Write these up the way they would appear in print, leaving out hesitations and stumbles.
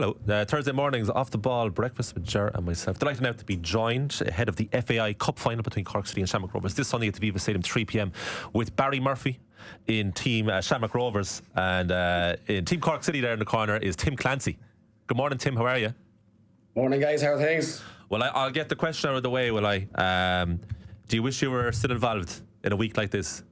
Hello. Thursday mornings, Off the Ball, breakfast with Ger and myself. Delighted now to be joined ahead of the FAI Cup final between Cork City and Shamrock Rovers this Sunday at the Viva Stadium, 3 p.m, with Barry Murphy in Team Shamrock Rovers, and in Team Cork City there in the corner is Tim Clancy. Good morning, Tim. How are you? Morning, guys. How are things? Well, I'll get the question out of the way, will I? Do you wish you were still involved in a week like this?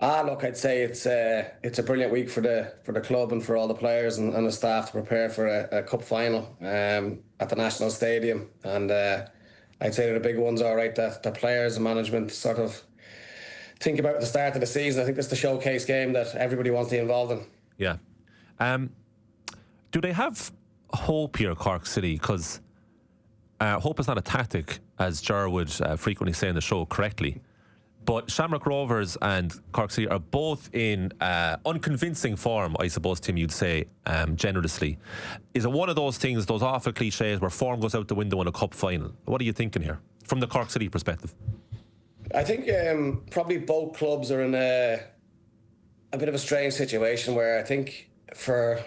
Look, I'd say it's a brilliant week for the club and for all the players and the staff to prepare for a cup final at the National Stadium. And I'd say they're the big ones, all right, that the players and management sort of think about at the start of the season. I think it's the showcase game that everybody wants to be involved in. Yeah. Do they have hope here, Cork City? Because hope is not a tactic, as Ger would frequently say in the show correctly. But Shamrock Rovers and Cork City are both in unconvincing form, I suppose, Tim, you'd say, generously. Is it one of those things, those awful cliches where form goes out the window in a cup final? What are you thinking here, from the Cork City perspective? I think probably both clubs are in a bit of a strange situation where I think for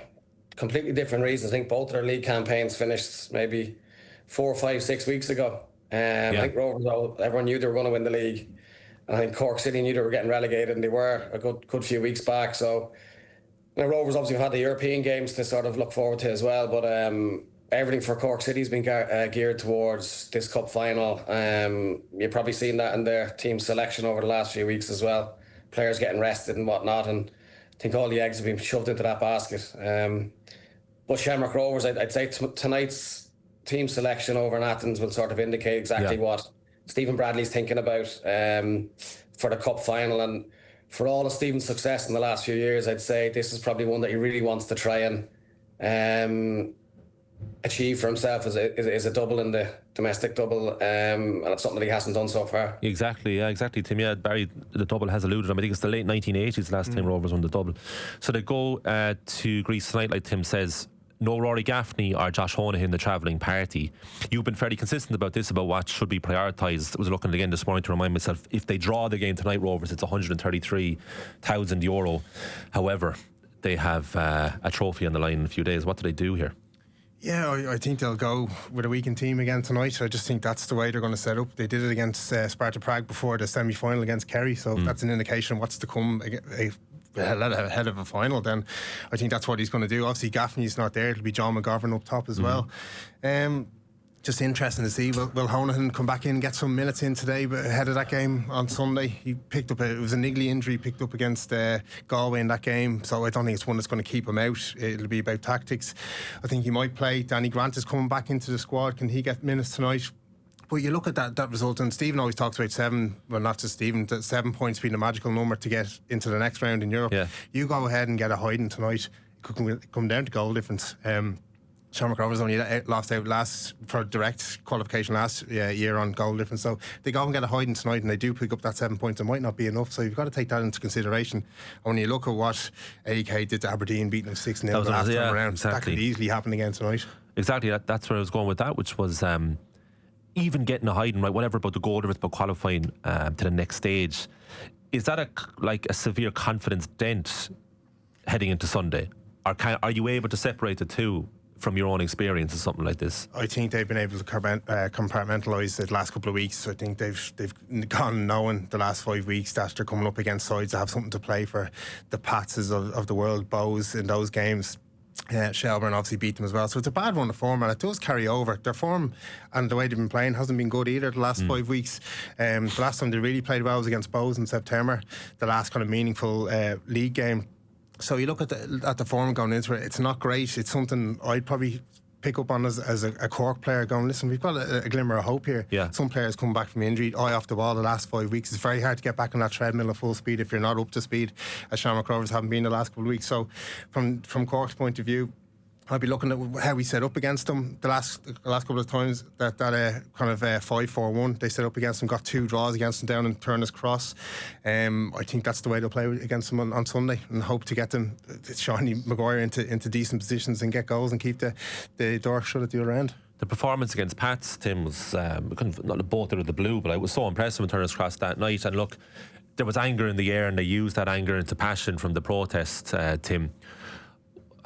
completely different reasons, I think both their league campaigns finished maybe 4, 5, 6 weeks ago. I think Rovers, everyone knew they were going to win the league. I think Cork City knew they were getting relegated, and they were a good few weeks back. So, Rovers obviously have had the European games to sort of look forward to as well. But everything for Cork City has been geared towards this cup final. You've probably seen that in their team selection over the last few weeks as well. Players getting rested and whatnot, and I think all the eggs have been shoved into that basket. But Shamrock Rovers, I'd say tonight's team selection over in Athens will sort of indicate exactly what Stephen Bradley's thinking about for the cup final. And for all of Stephen's success in the last few years, I'd say this is probably one that he really wants to try and achieve for himself as a double in the domestic double, and it's something that he hasn't done so far. Exactly, Tim. Yeah, Barry, the double has eluded him. I think it's the late 1980s last time Rovers won the double. So they go to Greece tonight, like Tim says. No Rory Gaffney or Josh Honahan, the travelling party. You've been fairly consistent about this, about what should be prioritised. I was looking again this morning to remind myself, if they draw the game tonight, Rovers, it's €133,000. However, they have a trophy on the line in a few days. What do they do here? Yeah, I think they'll go with a weakened team again tonight. I just think that's the way they're going to set up. They did it against Sparta Prague before the semi-final against Kerry, so that's an indication of what's to come ahead of a final. Then I think that's what he's going to do. Obviously Gaffney's not there, it'll be John McGovern up top as well. Just interesting to see, will Honahan come back in and get some minutes in today ahead of that game on Sunday? He picked up it was a niggly injury picked up against Galway in that game, so I don't think it's one that's going to keep him out. It'll be about tactics. I think he might play. Danny Grant is coming back into the squad. Can he get minutes tonight? But you look at that result, and Stephen always talks about 7, well, not just Stephen, 7 points being a magical number to get into the next round in Europe. Yeah. You go ahead and get a hiding tonight, it could come down to goal difference. Shamrock Rovers only lost out last for direct qualification last year on goal difference. So they go and get a hiding tonight, and they do pick up that 7 points. It might not be enough, so you've got to take that into consideration. And when you look at what AEK did to Aberdeen, beating them 6-0 the last time around, that could easily happen again tonight. Exactly, that's where I was going with that, which was even getting a hiding, right, whatever about the goal difference, about qualifying to the next stage. Is that a severe confidence dent heading into Sunday? Or are you able to separate the two from your own experience of something like this? I think they've been able to compartmentalise the last couple of weeks. I think they've gone knowing the last 5 weeks that they're coming up against sides that have something to play for. The Patses of the world, Bows in those games. Shelburne obviously beat them as well, so it's a bad run of form, and it does carry over. Their form and the way they've been playing hasn't been good either the last 5 weeks. The last time they really played well was against Bows in September, the last kind of meaningful league game. So you look at the form going into it, it's not great. It's something I'd probably pick up on as a Cork player, going, listen, we've got a glimmer of hope here. Some players come back from injury, eye off the ball the last 5 weeks. It's very hard to get back on that treadmill at full speed if you're not up to speed, as Shamrock Rovers haven't been the last couple of weeks. So from Cork's point of view, I'll be looking at how we set up against them the last couple of times. That kind of 5-4-1 they set up against them, got 2 draws against them down in Turner's Cross. I think that's the way they'll play against them on Sunday, and hope to get them, Shawnee Maguire, into decent positions and get goals and keep the door shut at the other end. The performance against Pats, Tim, was not a bolt out of the blue, but I was so impressed with Turner's Cross that night. And look, there was anger in the air, and they used that anger into passion from the protest, Tim.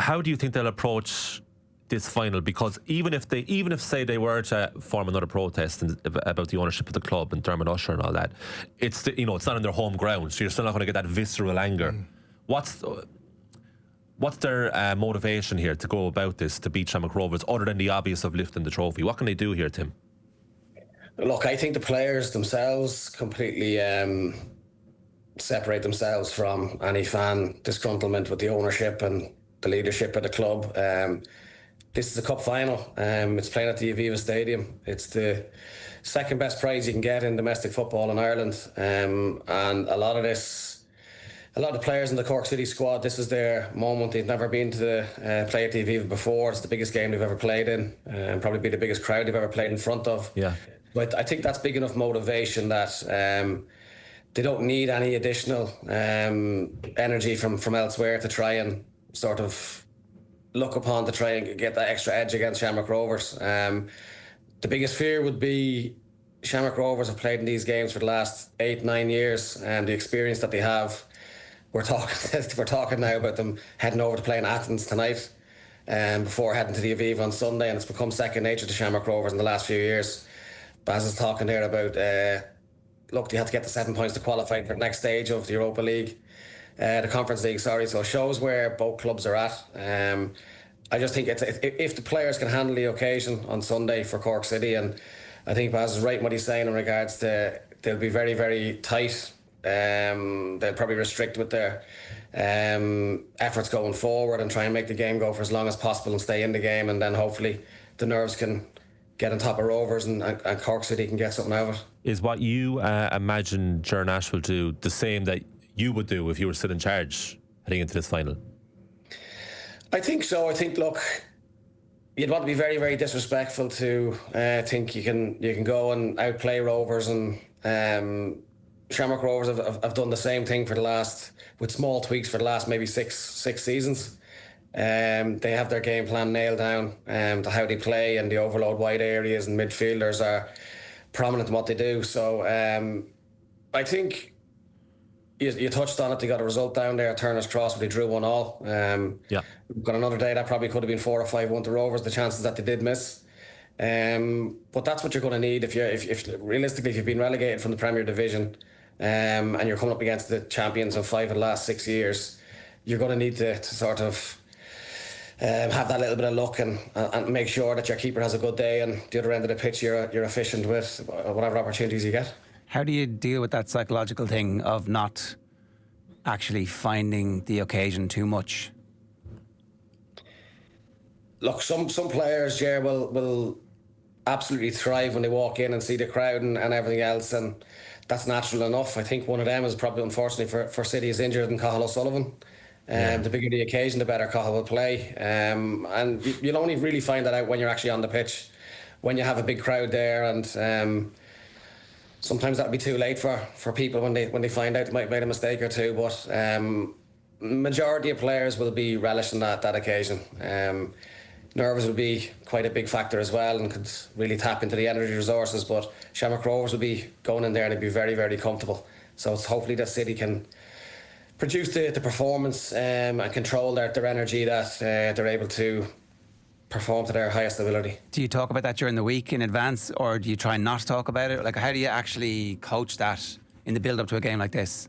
How do you think they'll approach this final? Because even if say they were to form another protest about the ownership of the club and Dermot Usher and all that, it's it's not on their home ground, so you're still not going to get that visceral anger. What's their motivation here to go about this, to beat Shamrock Rovers, other than the obvious of lifting the trophy? What can they do here, Tim? Look, I think the players themselves completely separate themselves from any fan disgruntlement with the ownership and the leadership of the club. This is a cup final. It's playing at the Aviva Stadium. It's the second best prize you can get in domestic football in Ireland. And a lot of the players in the Cork City squad, this is their moment. They've never been to play at the Aviva before. It's the biggest game they've ever played in, and probably be the biggest crowd they've ever played in front of. Yeah. But I think that's big enough motivation that they don't need any additional energy from elsewhere to try and sort of look upon to try and get that extra edge against Shamrock Rovers. The biggest fear would be Shamrock Rovers have played in these games for the last 8-9 years, and the experience that they have. We're talking now about them heading over to play in Athens tonight, before heading to the Aviva on Sunday, and it's become second nature to Shamrock Rovers in the last few years. Baz is talking there about look, you have to get the 7 points to qualify for the next stage of the Europa League, the Conference League, sorry. So it shows where both clubs are at. I just think if the players can handle the occasion on Sunday for Cork City, and I think Baz is right in what he's saying in regards to they'll be very, very tight. They'll probably restrict with their efforts going forward and try and make the game go for as long as possible and stay in the game, and then hopefully the nerves can get on top of Rovers and Cork City can get something out of it. Is what you imagine Ger Nash will do the same that you would do if you were still in charge heading into this final? I think so. I think, look, you'd want to be very, very disrespectful to think you can go and outplay Rovers, and Shamrock Rovers have done the same thing with small tweaks for the last maybe six seasons. They have their game plan nailed down to how they play, and the overload wide areas and midfielders are prominent in what they do. So I think you touched on it. They got a result down there at Turner's Cross where they drew 1-1. Yeah. We've got another day that probably could have been 4 or 5-1 to Rovers, the chances that they did miss. But that's what you're going to need if realistically, if you've been relegated from the Premier Division and you're coming up against the champions of 5 of the last 6 years, you're going to need to sort of have that little bit of luck and make sure that your keeper has a good day, and the other end of the pitch you're efficient with whatever opportunities you get. How do you deal with that psychological thing of not actually finding the occasion too much? Look, some players, Ger, will absolutely thrive when they walk in and see the crowd and everything else, and that's natural enough. I think one of them is probably, unfortunately for City, is injured in Cathal O'Sullivan. The bigger the occasion, the better Cathal will play. And you'll only really find that out when you're actually on the pitch, when you have a big crowd there, and sometimes that'll be too late for people when they find out they might have made a mistake or two. But majority of players will be relishing that occasion. Nerves will be quite a big factor as well and could really tap into the energy resources, but Shamrock Rovers will be going in there and they'll be very, very comfortable. So it's hopefully that City can produce the performance and control their energy, that they're able to perform to their highest ability. Do you talk about that during the week in advance, or do you try not to talk about it? Like, how do you actually coach that in the build-up to a game like this?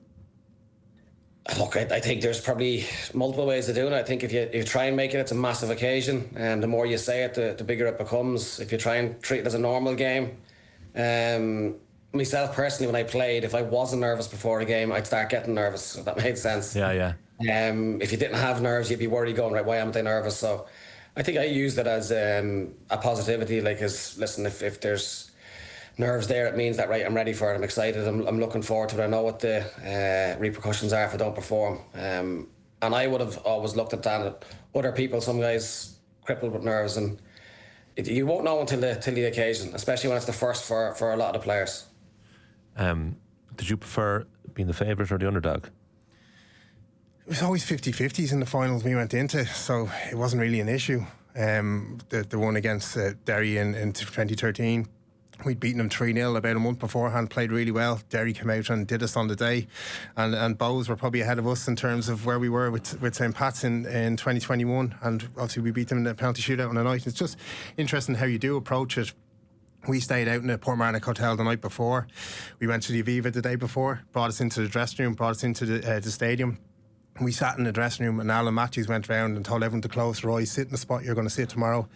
Look, I think there's probably multiple ways of doing it. I think if you try and make it's a massive occasion, and the more you say it, the bigger it becomes. If you try and treat it as a normal game, myself personally, when I played, if I wasn't nervous before a game, I'd start getting nervous, if that made sense. Yeah. If you didn't have nerves, you'd be worried going, right, why am I nervous? So I think I used it as a positivity, like, listen, if there's nerves there, it means that, right, I'm ready for it, I'm excited, I'm looking forward to it, I know what the repercussions are if I don't perform. And I would have always looked at that. Other people, some guys crippled with nerves, and you won't know until the occasion, especially when it's the first for a lot of the players. Did you prefer being the favourite or the underdog? It was always 50-50s in the finals we went into, so it wasn't really an issue. The one against Derry in 2013, We'd beaten them 3-0 about a month beforehand, played really well. Derry came out and did us on the day. And Bows were probably ahead of us in terms of where we were with St. Pat's in 2021. And obviously we beat them in the penalty shootout on the night. It's just interesting how you do approach it. We stayed out in the Portmarnock Hotel the night before. We went to the Aviva the day before, brought us into the dressing room, brought us into the stadium. We sat in the dressing room and Alan Matthews went round and told everyone to close their eyes, sit in the spot you're going to sit tomorrow.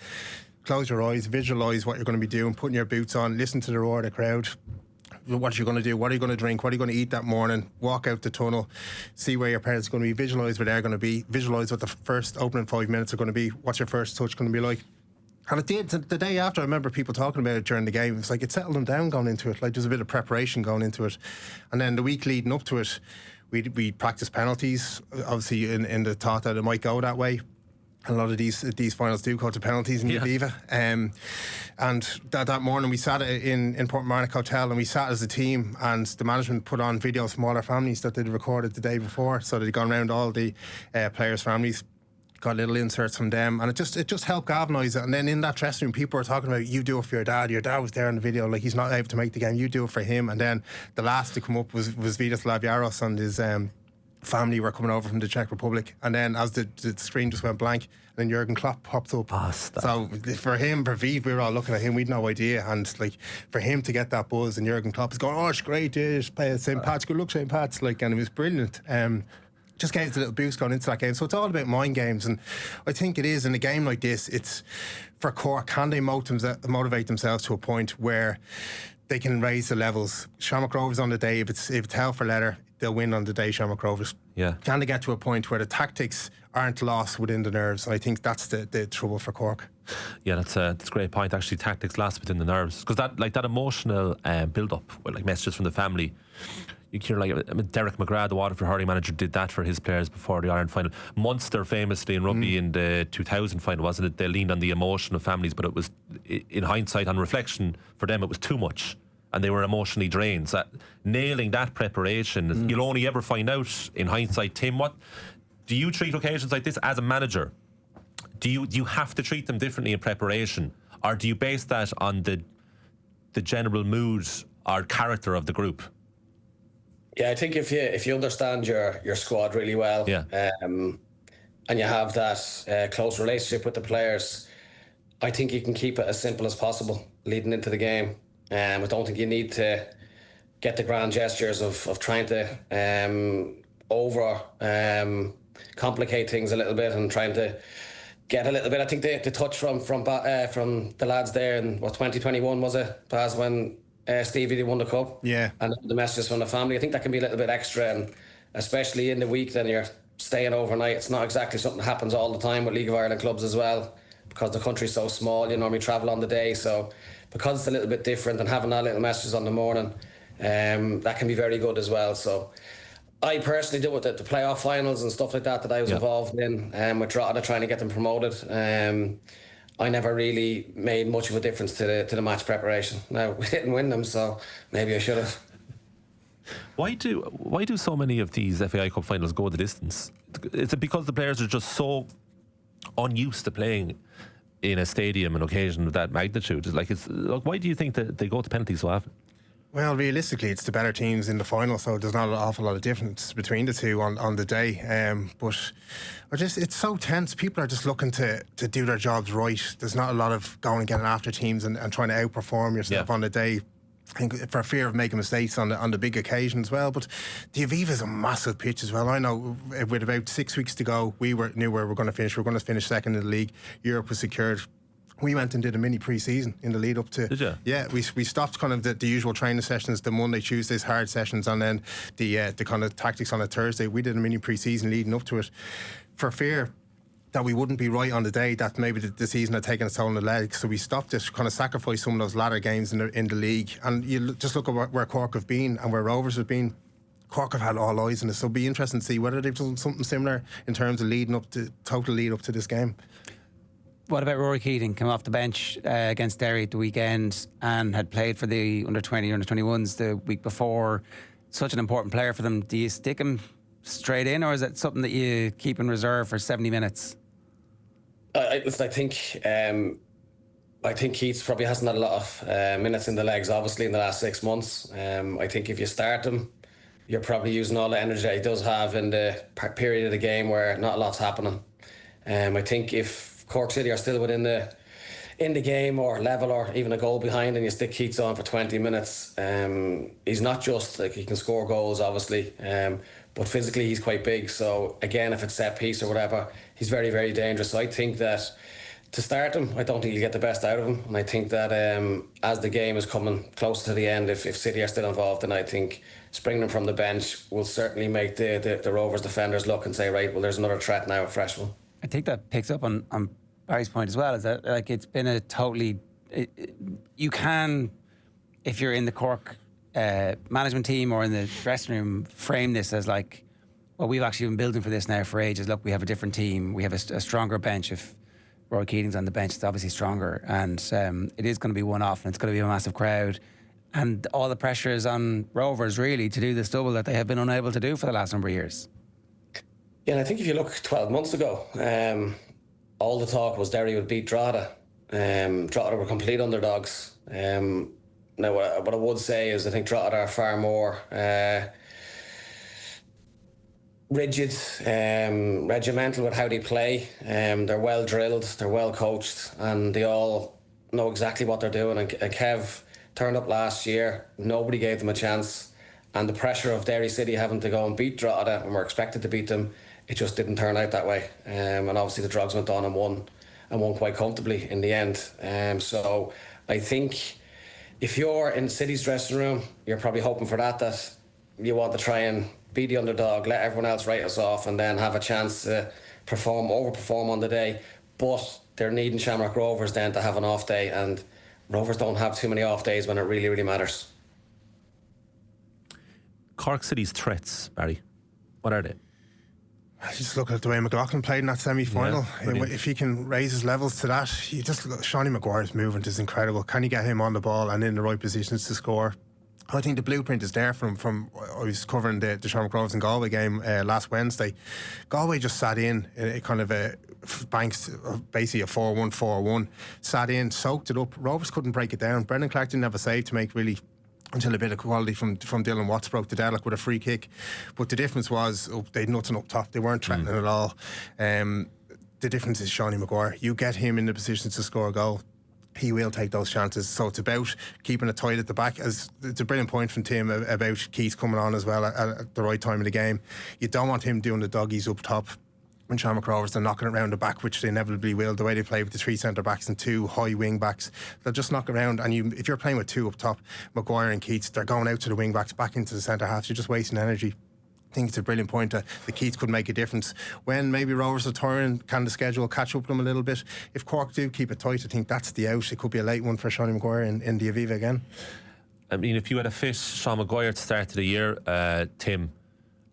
Close your eyes, visualise what you're going to be doing, putting your boots on, listen to the roar of the crowd. What you're going to do, what are you going to drink, what are you going to eat that morning, walk out the tunnel, see where your parents are going to be, visualise where they're going to be, visualise what the first opening 5 minutes are going to be, what's your first touch going to be like. And it did. The day after, I remember people talking about it during the game. It's like it settled them down going into it. Like there's a bit of preparation going into it. And then the week leading up to it, we practiced penalties, obviously in the thought that it might go that way. A lot of these finals do go to penalties in Aviva. And that morning we sat in Portmarnock Hotel and we sat as a team, and the management put on videos from all our families that they'd recorded the day before. So they'd gone around all the players' families, got little inserts from them, and it just helped galvanise it. And then in that dressing room, people were talking about, you do it for your dad was there in the video, like he's not able to make the game, you do it for him. And then the last to come up was Vidas Lavyaros and his family were coming over from the Czech Republic, and then as the screen just went blank, and then Jurgen Klopp popped up. So for him, for Viv, we were all looking at him, we'd no idea, and like for him to get that buzz, and Jurgen Klopp is going, oh, it's great, yeah, play St. Pat's, good luck St. Pat's, like, and it was brilliant. Just gave us a little boost going into that game. So it's all about mind games, and I think it is in a game like this. It's for Cork, can they motivate themselves to a point where they can raise the levels? Shamrock Rovers on the day, if it's hell for leather, they'll win on the day, Shamrock Rovers. Yeah. Can they get to a point where the tactics aren't lost within the nerves? And I think that's the trouble for Cork. Yeah, that's a great point. Actually, tactics last within the nerves, because that emotional build-up with like messages from the family. You hear Derek McGrath, the Waterford hurling manager, did that for his players before the Ireland final. Munster famously in rugby in the 2000 final, wasn't it? They leaned on the emotion of families, but it was, in hindsight, on reflection, for them it was too much, and they were emotionally drained. So nailing that preparation, you'll only ever find out in hindsight. Tim, what do you treat occasions like this as a manager? Do you have to treat them differently in preparation, or do you base that on the general mood or character of the group? Yeah, I think if you understand your squad really well, and you have that close relationship with the players, I think you can keep it as simple as possible leading into the game. I don't think you need to get the grand gestures of trying to over complicate things a little bit and trying to get a little bit. I think the touch from the lads there in 2021 was it, Baz, when Stevie, they won the cup. Yeah. And the messages from the family, I think that can be a little bit extra, and especially in the week, then you're staying overnight. It's not exactly something that happens all the time with League of Ireland clubs as well, because the country's so small, you normally travel on the day. So because it's a little bit different, and having that little messages on the morning, that can be very good as well. So I personally did with the playoff finals and stuff like that I was involved in, with Drogheda trying to get them promoted. I never really made much of a difference to the match preparation. Now, we didn't win them, so maybe I should have. Why do so many of these FAI Cup finals go the distance? Is it because the players are just so unused to playing in a stadium an occasion of that magnitude? Why do you think that they go to penalties so often? Well, realistically, it's the better teams in the final, so there's not an awful lot of difference between the two on the day. But it's so tense. People are just looking to do their jobs right. There's not a lot of going and getting after teams and trying to outperform yourself on the day, I think, for fear of making mistakes on the big occasion as well. But the Aviva is a massive pitch as well. I know with about 6 weeks to go, we knew where we're going to finish. We're going to finish second in the league. Europe was secured. We went and did a mini pre-season in the lead up to. Did you? Yeah, we stopped kind of the usual training sessions, the Monday, Tuesdays hard sessions, and then the kind of tactics on a Thursday. We did a mini pre-season leading up to it, for fear that we wouldn't be right on the day, that maybe the season had taken its toll on the legs. So we stopped it, kind of sacrificed some of those latter games in the league. And you just look at where Cork have been and where Rovers have been. Cork have had all eyes on it, so it'll be interesting to see whether they've done something similar in terms of total lead up to this game. What about Rory Keating? Came off the bench against Derry at the weekend and had played for the under-20, under-21s the week before. Such an important player for them. Do you stick him straight in, or is it something that you keep in reserve for 70 minutes? I think I think Keats probably hasn't had a lot of minutes in the legs, obviously, in the last 6 months. I think if you start him, you're probably using all the energy that he does have in the period of the game where not a lot's happening. I think if Cork City are still within the game or level or even a goal behind and you stick Keats on for 20 minutes, he's not just like he can score goals, obviously, but physically he's quite big. So again, if it's set piece or whatever, he's very, very dangerous. So I think that to start him, I don't think you get the best out of him. And I think that as the game is coming closer to the end, if City are still involved, then I think springing him from the bench will certainly make the Rovers defenders look and say, right, well, there's another threat now, a fresh one. I think that picks up on Barry's point as well, is that like it's been a totally... you can, if you're in the Cork management team or in the dressing room, frame this as like, well, we've actually been building for this now for ages. Look, we have a different team. We have a stronger bench. If Roy Keating's on the bench, it's obviously stronger. And it is going to be one-off and it's going to be a massive crowd. And all the pressure is on Rovers, really, to do this double that they have been unable to do for the last number of years. Yeah, and I think if you look 12 months ago, all the talk was Derry would beat Drogheda. Drogheda were complete underdogs. Now, what I would say is I think Drogheda are far more rigid, regimental with how they play. They're well drilled, they're well coached, and they all know exactly what they're doing. And Kev turned up last year, nobody gave them a chance, and the pressure of Derry City having to go and beat Drogheda, and we're expected to beat them, it just didn't turn out that way. And obviously the Drogs went on and won quite comfortably in the end. So I think if you're in City's dressing room, you're probably hoping for that you want to try and be the underdog, let everyone else write us off, and then have a chance to overperform on the day. But they're needing Shamrock Rovers then to have an off day, and Rovers don't have too many off days when it really, really matters. Cork City's threats, Barry, what are they? Just look at the way McLaughlin played in that semi-final. Yeah, if he can raise his levels to that, Shawnee Maguire's movement is incredible. Can you get him on the ball and in the right positions to score? I think the blueprint is there from I was covering the Shamrock Rovers and Galway game last Wednesday. Galway just sat in kind of a banks, basically a 4-1, 4-1, sat in, soaked it up. Rovers couldn't break it down. Brendan Clark didn't have a save to make, really, until a bit of quality from Dylan Watts broke the deadlock with a free kick. But the difference was they had nothing up top. They weren't threatening at all. The difference is Shawnee Maguire. You get him in the position to score a goal, he will take those chances. So it's about keeping it tight at the back. It's a brilliant point from Tim about Keith coming on as well at the right time of the game. You don't want him doing the doggies up top. When Shamrock Rovers, they're knocking it around the back, which they inevitably will. The way they play with the 3 centre backs and 2 high wing backs, they'll just knock around. And if you're playing with 2 up top, Maguire and Keats, they're going out to the wing backs, back into the centre halves. You're just wasting energy. I think it's a brilliant point that the Keats could make a difference. When maybe Rovers are tiring, can the schedule catch up with them a little bit? If Cork do keep it tight, I think that's the out. It could be a late one for Shawnee Maguire in the Aviva again. I mean, if you had a fit Sean Maguire at the start of the year, Tim,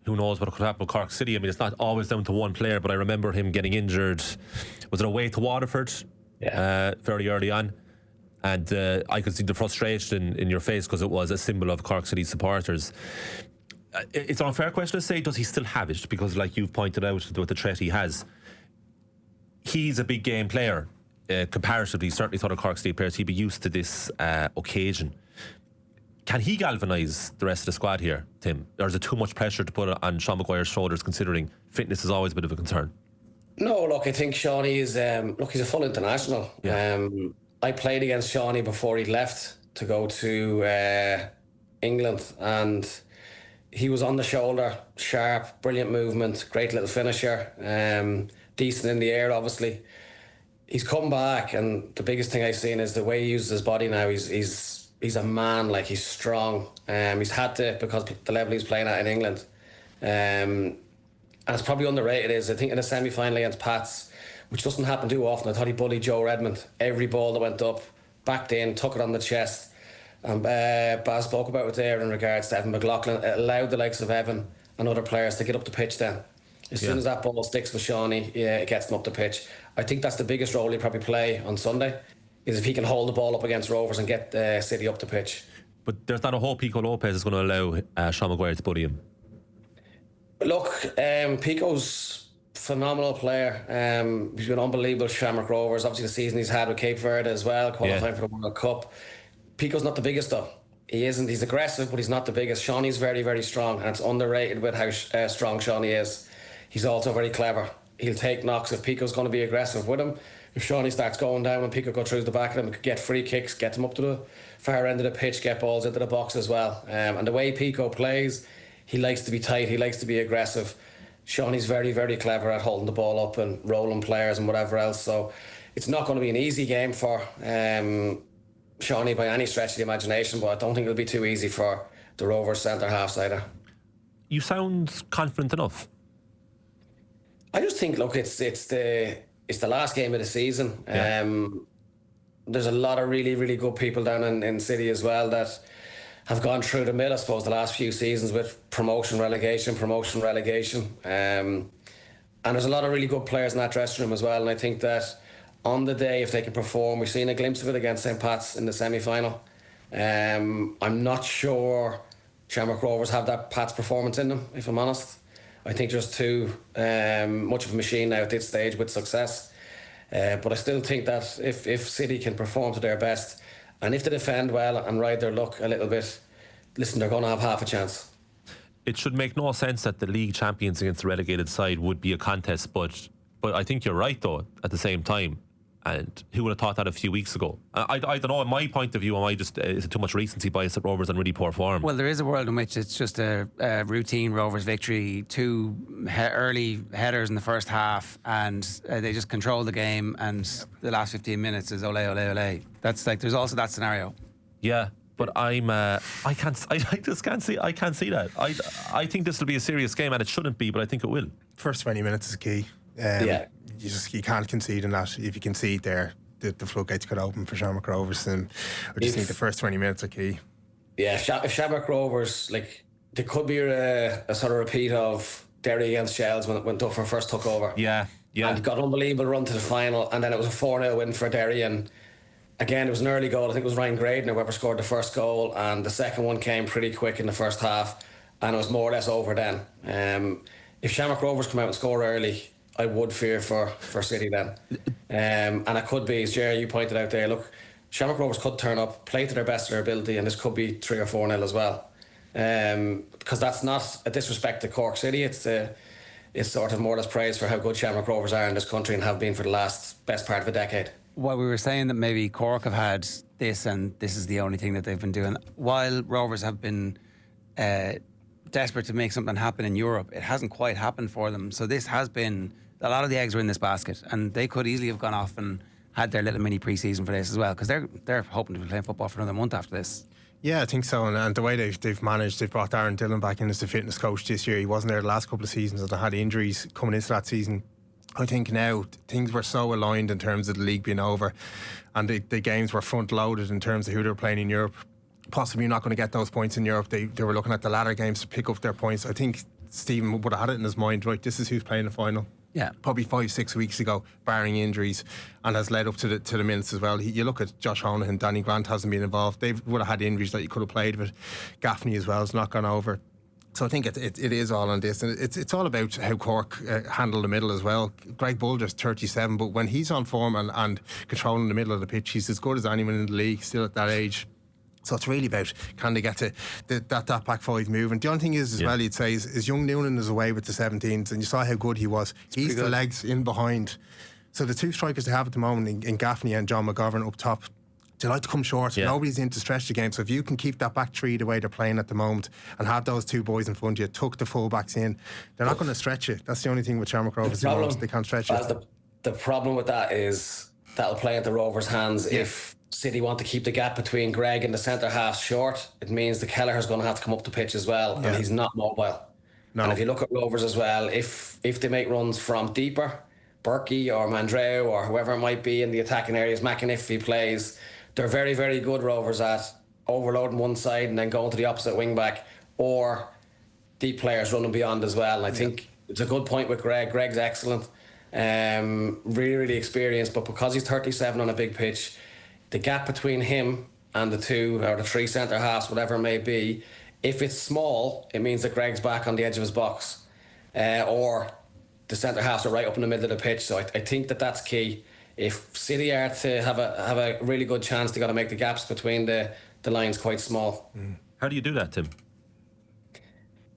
who knows what could happen with Cork City? I mean, it's not always down to one player, but I remember him getting injured. Was it away to Waterford? Yeah. Very early on. And I could see the frustration in your face because it was a symbol of Cork City supporters. It's an unfair question to say, does he still have it? Because like you've pointed out with the threat he has, he's a big game player. Comparatively, certainly to other Cork City players, he'd be used to this occasion. Can he galvanise the rest of the squad here, Tim? Or is it too much pressure to put on Sean Maguire's shoulders, considering fitness is always a bit of a concern? No, look, I think Shawnee is... he's a full international. Yeah. I played against Shawnee before he left to go to England, and he was on the shoulder, sharp, brilliant movement, great little finisher, decent in the air, obviously. He's come back, and the biggest thing I've seen is the way he uses his body now. He's a man, like, he's strong. He's had to, because the level he's playing at in England. And it's probably underrated is, I think in a semi-final against Pats, which doesn't happen too often, I thought he bullied Joe Redmond. Every ball that went up, backed in, took it on the chest. And Baz spoke about it there in regards to Evan McLaughlin. It allowed the likes of Evan and other players to get up the pitch then. As soon as that ball sticks with Shawnee, it gets them up the pitch. I think that's the biggest role he'll probably play on Sunday, is if he can hold the ball up against Rovers and get City up the pitch. But there's not a whole Pico Lopez is going to allow Sean Maguire to bully him. Look, Pico's phenomenal player. He's been unbelievable with Shamrock Rovers. Obviously, the season he's had with Cape Verde as well, qualifying for the World Cup. Pico's not the biggest though. He isn't. He's aggressive, but he's not the biggest. Shawnee's very, very strong, and it's underrated with how strong Shawnee is. He's also very clever. He'll take knocks if Pico's going to be aggressive with him. If Shawnee starts going down and Pico go through the back of him, he could get free kicks, get them up to the far end of the pitch, get balls into the box as well. And the way Pico plays, he likes to be tight, he likes to be aggressive. Shawnee's very, very clever at holding the ball up and rolling players and whatever else. So it's not going to be an easy game for Shawnee by any stretch of the imagination, but I don't think it'll be too easy for the Rovers centre halves either. You sound confident enough. I just think, look, it's the last game of the season. There's a lot of really, really good people down in City as well that have gone through the mill, I suppose, the last few seasons with promotion, relegation. And there's a lot of really good players in that dressing room as well. And I think that on the day, if they can perform, we've seen a glimpse of it against St. Pat's in the semi-final. I'm not sure Shamrock Rovers have that Pat's performance in them, if I'm honest. I think there's too much of a machine now at this stage with success. But I still think that if City can perform to their best, and if they defend well and ride their luck a little bit, listen, they're going to have half a chance. It should make no sense that the league champions against the relegated side would be a contest, but I think you're right, though, at the same time. And who would have thought that a few weeks ago? I don't know, in my point of view, is it too much recency bias at Rovers and really poor form? Well, there is a world in which it's just a routine Rovers victory, two early headers in the first half, and they just control the game, and the last 15 minutes is ole, ole, ole. That's like, there's also that scenario. Yeah, but I just can't see that. I think this will be a serious game, and it shouldn't be, but I think it will. First 20 minutes is key. You can't concede in that. If you concede there, the floodgates could open for Shamrock Rovers, and I just think the first 20 minutes are key. Yeah, if Shamrock Rovers, like, there could be a sort of repeat of Derry against Shells when Duffer first took over. Yeah. And got an unbelievable run to the final, and then it was a 4-0 win for Derry, and again, it was an early goal. I think it was Ryan Graydon whoever scored the first goal, and the second one came pretty quick in the first half, and it was more or less over then. If Shamrock Rovers come out and score early, I would fear for City then. And it could be, as Ger, you pointed out there, look, Shamrock Rovers could turn up, play to their best of their ability, and this could be 3 or 4-0 as well. Because that's not a disrespect to Cork City, it's sort of more or less praise for how good Shamrock Rovers are in this country and have been for the best part of a decade. Well, we were saying that maybe Cork have had this, and this is the only thing that they've been doing. While Rovers have been desperate to make something happen in Europe, it hasn't quite happened for them. So this has been, a lot of the eggs are in this basket, and they could easily have gone off and had their little mini pre-season for this as well, because they're hoping to be playing football for another month after this. Yeah, I think so, and the way they've managed, they've brought Darren Dillon back in as the fitness coach this year. He wasn't there the last couple of seasons, and they had injuries coming into that season. I think now things were so aligned in terms of the league being over, and the games were front loaded in terms of who they were playing in Europe. Possibly not going to get those points in Europe. They were looking at the latter games to pick up their points. I think Stephen would have had it in his mind, right, this is who's playing the final. Yeah, probably 5-6 weeks ago, barring injuries, and has led up to the minutes as well. You look at Josh Honahan, Danny Grant hasn't been involved. They would have had injuries that you could have played with. Gaffney as well has not gone over. So I think it is all on this, and it's all about how Cork handle the middle as well. Greg Boulder's 37, but when he's on form and controlling the middle of the pitch, he's as good as anyone in the league still at that age. So it's really about, can they get to that back five moving. The only thing is, as well, you'd say, is young Noonan is away with the 17s, and you saw how good he was. He's the legs in behind. So the two strikers they have at the moment in Gaffney and John McGovern up top, they like to come short. Yeah. Nobody's in to stretch the game. So if you can keep that back three the way they're playing at the moment and have those two boys in front of you, tuck the full-backs in, they're not going to stretch it. That's the only thing with Shamrock Rovers. They can't stretch it. The problem with that is that'll play at the Rovers' hands if City want to keep the gap between Greg and the centre half short. It means the Kelleher's going to have to come up the pitch as well, and he's not mobile. No. And if you look at Rovers as well, if they make runs from deeper, Berkey or Mandreu or whoever it might be in the attacking areas, McAniffy plays, they're very, very good, Rovers, at overloading one side and then going to the opposite wing back, or deep players running beyond as well. And I think it's a good point with Greg. Greg's excellent, really, really experienced, but because he's 37 on a big pitch, the gap between him and the two or the three centre halves, whatever it may be, if it's small, it means that Greg's back on the edge of his box, or the centre halves are right up in the middle of the pitch. So I think that's key. If City are to have a really good chance, they got to make the gaps between the lines quite small. How do you do that, Tim?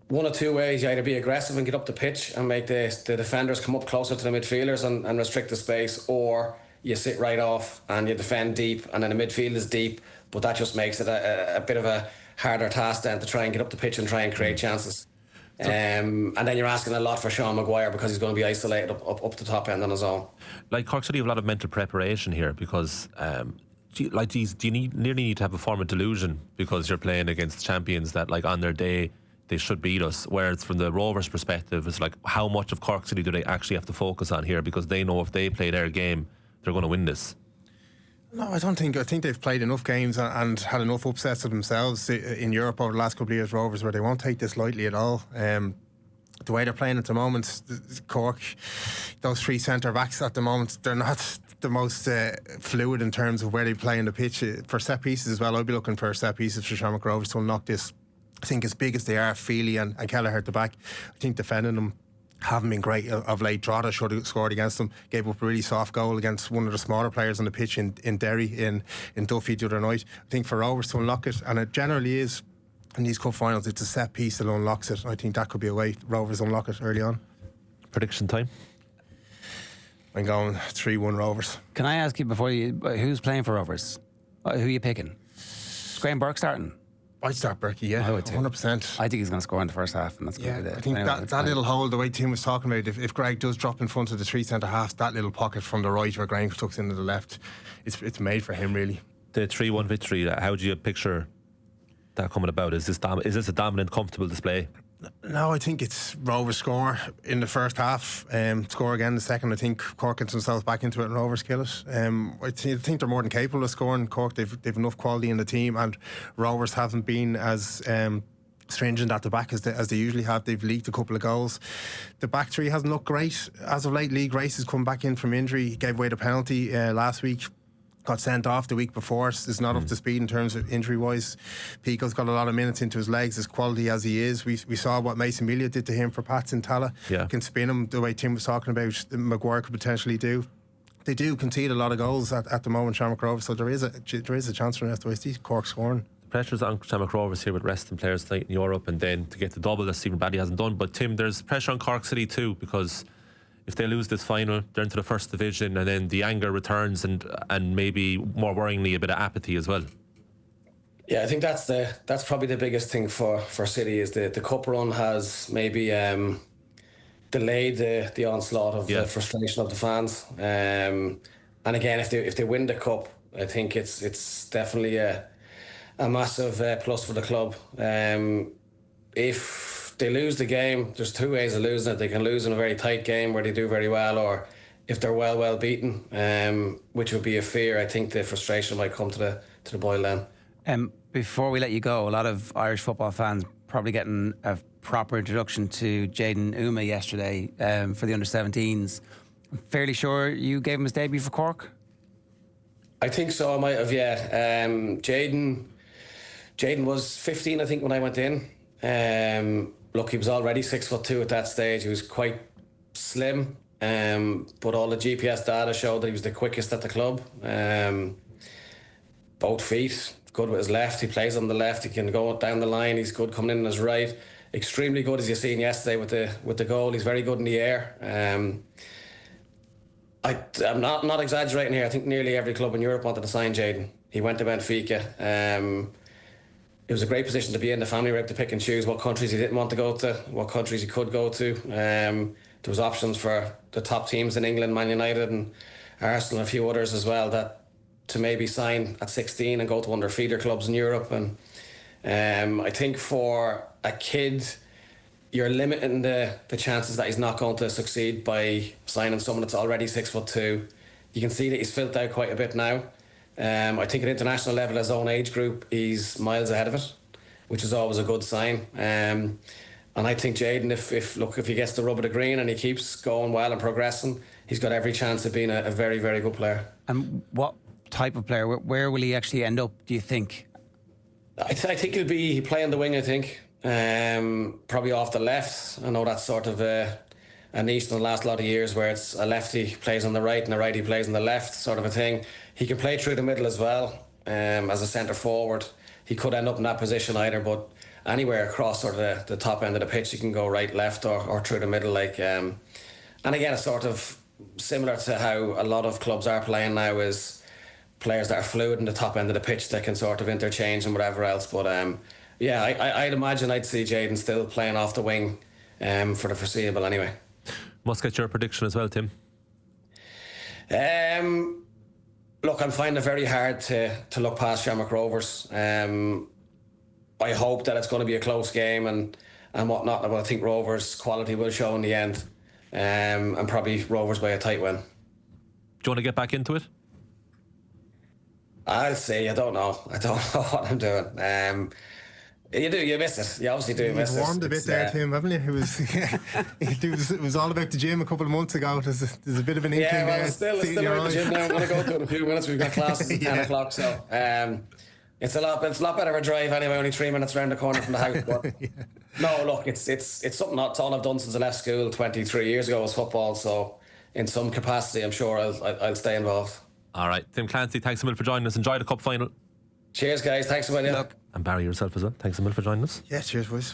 One of two ways: you either be aggressive and get up the pitch and make the defenders come up closer to the midfielders and restrict the space, or you sit right off and you defend deep, and then the midfield is deep, but that just makes it a bit of a harder task then to try and get up the pitch and try and create chances. And then you're asking a lot for Sean Maguire because he's going to be isolated up the top end on his own. Like Cork City have a lot of mental preparation here because do you nearly need to have a form of delusion because you're playing against champions that like on their day they should beat us, whereas from the Rovers perspective it's like how much of Cork City do they actually have to focus on here because they know if they play their game they're going to win this. No, I don't think. I think they've played enough games and had enough upsets of themselves in Europe over the last couple of years, Rovers, where they won't take this lightly at all. The way they're playing at the moment, Cork, those three centre backs at the moment, they're not the most fluid in terms of where they play in the pitch. For set pieces as well, I'd be looking for set pieces for Shamrock Rovers to unlock this. I think as big as they are, Feely and Kelleher at the back, I think defending them haven't been great of late. Drogheda should have scored against them. Gave up a really soft goal against one of the smaller players on the pitch in Derry, in Duffy the other night. I think for Rovers to unlock it, and it generally is in these cup finals, it's a set piece that unlocks it. I think that could be a way Rovers unlock it early on. Prediction time? I'm going 3-1 Rovers. Can I ask you before who's playing for Rovers? Who are you picking? Is Graham Burke starting? I'd start Berkey, yeah, 100%. I think he's going to score in the first half, and that's going to be I think that little hole, the way Tim was talking about, if Greg does drop in front of the three centre halves, that little pocket from the right where Graham tucks into the left, it's made for him really. The 3-1 victory, how do you picture that coming about? Is this a dominant, comfortable display? No, I think it's Rovers score in the first half, score again in the second. I think Cork gets themselves back into it and Rovers kill it. I think they're more than capable of scoring. Cork, they've enough quality in the team, and Rovers haven't been as stringent at the back as they usually have. They've leaked a couple of goals. The back three hasn't looked great as of late. Lee Grace has come back in from injury. He gave away the penalty last week. Got sent off the week before. Is not up to speed in terms of injury wise. Pico's got a lot of minutes into his legs, as quality as he is. We saw what Mason Melia did to him for Pats in Tala. Can spin him the way Tim was talking about. Maguire could potentially do. They do concede a lot of goals at the moment, Shamrock Rovers. So there is a chance for the rest of the way. Cork scoring. The pressure's on Shamrock Rovers here with resting players tonight in Europe, and then to get the double that Stephen Bradley hasn't done. But Tim, there's pressure on Cork City too, because if they lose this final, they're into the first division, and then the anger returns, and maybe more worryingly a bit of apathy as well. Yeah, I think that's probably the biggest thing for City is the cup run has maybe delayed the onslaught of the frustration of the fans. And again, if they win the cup, I think it's definitely a massive plus for the club. If they lose the game, there's two ways of losing it. They can lose in a very tight game where they do very well, or if they're well beaten, which would be a fear. I think the frustration might come to the boil then. Before we let you go, a lot of Irish football fans probably getting a proper introduction to Jayden Uma yesterday for the under-17s. I'm fairly sure you gave him his debut for Cork. I think so. I might have. Yeah. Jayden was 15, I think, when I went in. Look, he was already 6'2" at that stage. He was quite slim, but all the GPS data showed that he was the quickest at the club. Both feet, good with his left. He plays on the left. He can go down the line. He's good coming in on his right. Extremely good, as you seen yesterday with the goal. He's very good in the air. I'm not exaggerating here. I think nearly every club in Europe wanted to sign Jayden. He went to Benfica. It was a great position to be in. The family were able to pick and choose what countries he didn't want to go to, what countries he could go to. There was options for the top teams in England, Man United and Arsenal and a few others as well, that to maybe sign at 16 and go to one of their feeder clubs in Europe. And I think for a kid, you're limiting the chances that he's not going to succeed by signing someone that's already 6'2". You can see that he's filled out quite a bit now. I think at international level, his own age group, he's miles ahead of it, which is always a good sign. And I think Jayden, if he gets the rub of the green and he keeps going well and progressing, he's got every chance of being a very, very good player. And what type of player? Where will he actually end up, do you think? I think he'll play on the wing, I think. Probably off the left. I know that's sort of a niche in the last lot of years where it's a lefty plays on the right and a righty plays on the left, sort of a thing. He can play through the middle as well, as a centre forward. He could end up in that position either, but anywhere across sort of the top end of the pitch, he can go right, left, or through the middle. And again, it's sort of similar to how a lot of clubs are playing now, is players that are fluid in the top end of the pitch that can sort of interchange and whatever else. But I'd imagine I'd see Jayden still playing off the wing for the foreseeable anyway. Must get your prediction as well, Tim. Look, I'm finding it very hard to look past Shamrock Rovers. I hope that it's going to be a close game and whatnot, but I think Rovers' quality will show in the end, and probably Rovers by a tight win. Do you want to get back into it? I'll see. I don't know what I'm doing. You miss it. You obviously do miss it. You've warmed a bit there, Tim, haven't you? It was all about the gym a couple of months ago. There's a bit of an inkling there. It's still about the gym now. I'm going to go to it in a few minutes. We've got classes at 10 o'clock, so it's a lot better of a drive anyway. Only 3 minutes around the corner from the house. But no, look, it's something. That's all I've done since I left school 23 years ago was football. So in some capacity, I'm sure I'll stay involved. All right, Tim Clancy, thanks a million for joining us. Enjoy the cup final. Cheers, guys. Thanks a million. And Barry, yourself as well. Thanks a million for joining us. Yeah, cheers, boys.